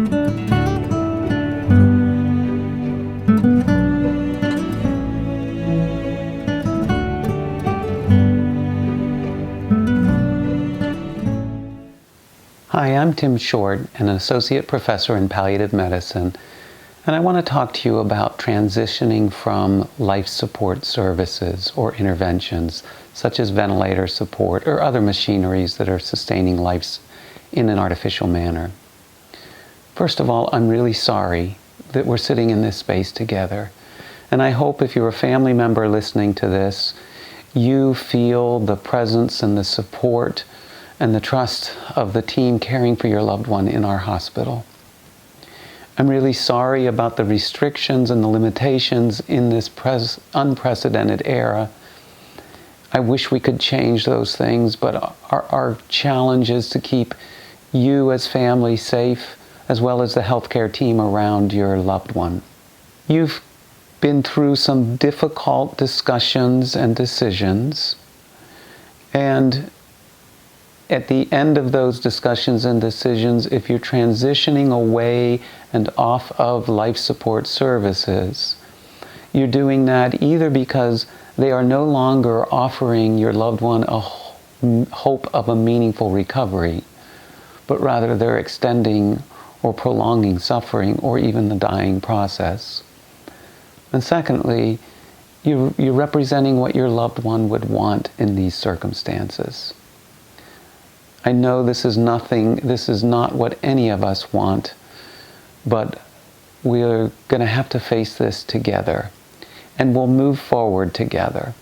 Hi, I'm Tim Short, an associate professor in palliative medicine, and I want to talk to you about transitioning from life support services or interventions, such as ventilator support or other machineries that are sustaining lives in an artificial manner. First of all, I'm really sorry that we're sitting in this space together, and I hope if you're a family member listening to this, you feel the presence and the support and the trust of the team caring for your loved one in our hospital. I'm really sorry about the restrictions and the limitations in this unprecedented era. I wish we could change those things, but our challenge is to keep you as family safe, as well as the healthcare team around your loved one. You've been through some difficult discussions and decisions, and at the end of those discussions and decisions, if you're transitioning away and off of life support services, you're doing that either because they are no longer offering your loved one a hope of a meaningful recovery, but rather they're extending or prolonging suffering or even the dying process. And secondly, you're representing what your loved one would want in these circumstances. I know this is not what any of us want, but we're going to have to face this together, and we'll move forward together.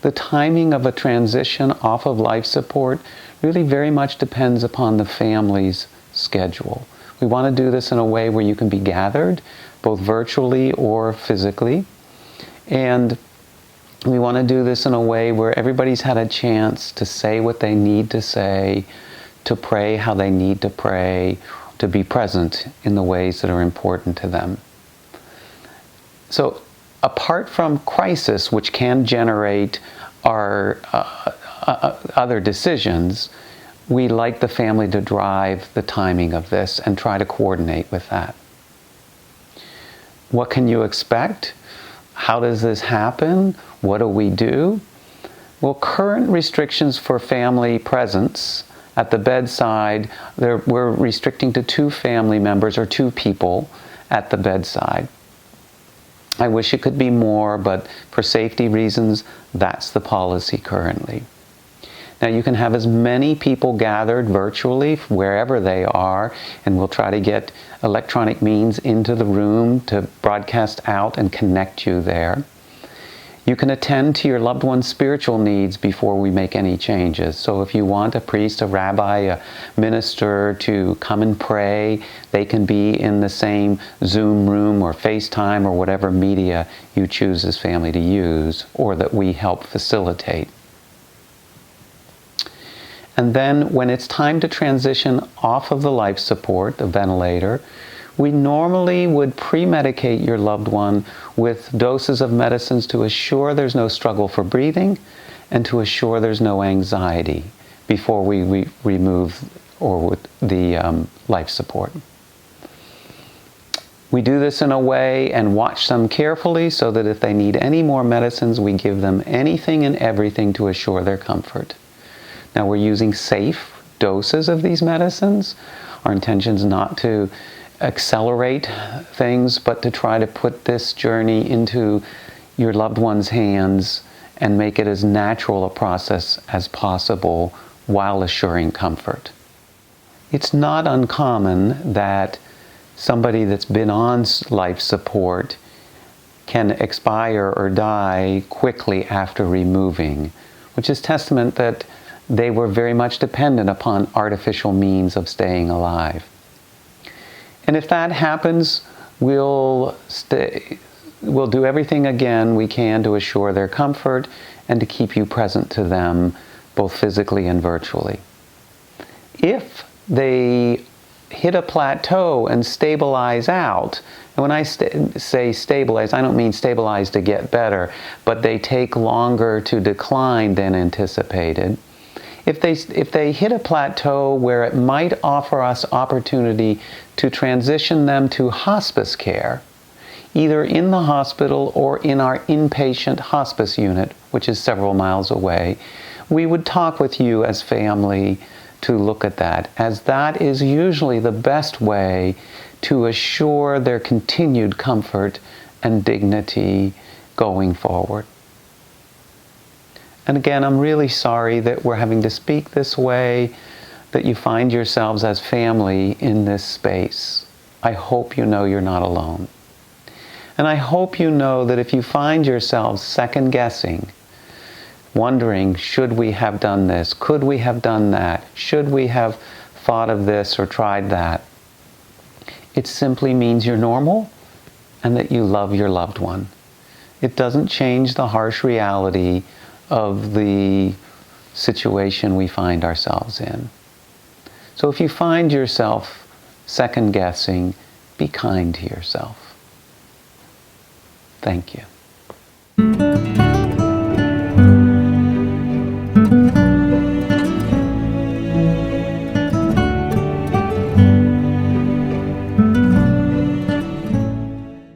The timing of a transition off of life support really very much depends upon the family's schedule. We want to do this in a way where you can be gathered, both virtually or physically, and we want to do this in a way where everybody's had a chance to say what they need to say, to pray how they need to pray, to be present in the ways that are important to them. So, apart from crisis, which can generate our other decisions, we like the family to drive the timing of this and try to coordinate with that. What can you expect? How does this happen? What do we do? Well, current restrictions for family presence at the bedside, we're restricting to 2 family members or 2 people at the bedside. I wish it could be more, but for safety reasons, that's the policy currently. Now, you can have as many people gathered virtually wherever they are, and we'll try to get electronic means into the room to broadcast out and connect you there. You can attend to your loved one's spiritual needs before we make any changes. So if you want a priest, a rabbi, a minister to come and pray, they can be in the same Zoom room or FaceTime or whatever media you choose as family to use or that we help facilitate. And then when it's time to transition off of the life support, the ventilator, we normally would pre-medicate your loved one with doses of medicines to assure there's no struggle for breathing and to assure there's no anxiety before we remove or with the life support. We do this in a way and watch them carefully so that if they need any more medicines, we give them anything and everything to assure their comfort. Now, we're using safe doses of these medicines. Our intention is not to accelerate things, but to try to put this journey into your loved one's hands and make it as natural a process as possible while assuring comfort. It's not uncommon that somebody that's been on life support can expire or die quickly after removing, which is testament that they were very much dependent upon artificial means of staying alive. And if that happens, we'll do everything again we can to assure their comfort and to keep you present to them, both physically and virtually. If they hit a plateau and stabilize out, and when I say stabilize, I don't mean stabilize to get better, but they take longer to decline than anticipated. If they hit a plateau where it might offer us opportunity to transition them to hospice care, either in the hospital or in our inpatient hospice unit, which is several miles away, we would talk with you as family to look at that, as that is usually the best way to assure their continued comfort and dignity going forward. And again, I'm really sorry that we're having to speak this way, that you find yourselves as family in this space. I hope you know you're not alone. And I hope you know that if you find yourselves second-guessing, wondering, should we have done this? Could we have done that? Should we have thought of this or tried that? It simply means you're normal and that you love your loved one. It doesn't change the harsh reality of the situation we find ourselves in. So if you find yourself second-guessing, be kind to yourself. Thank you.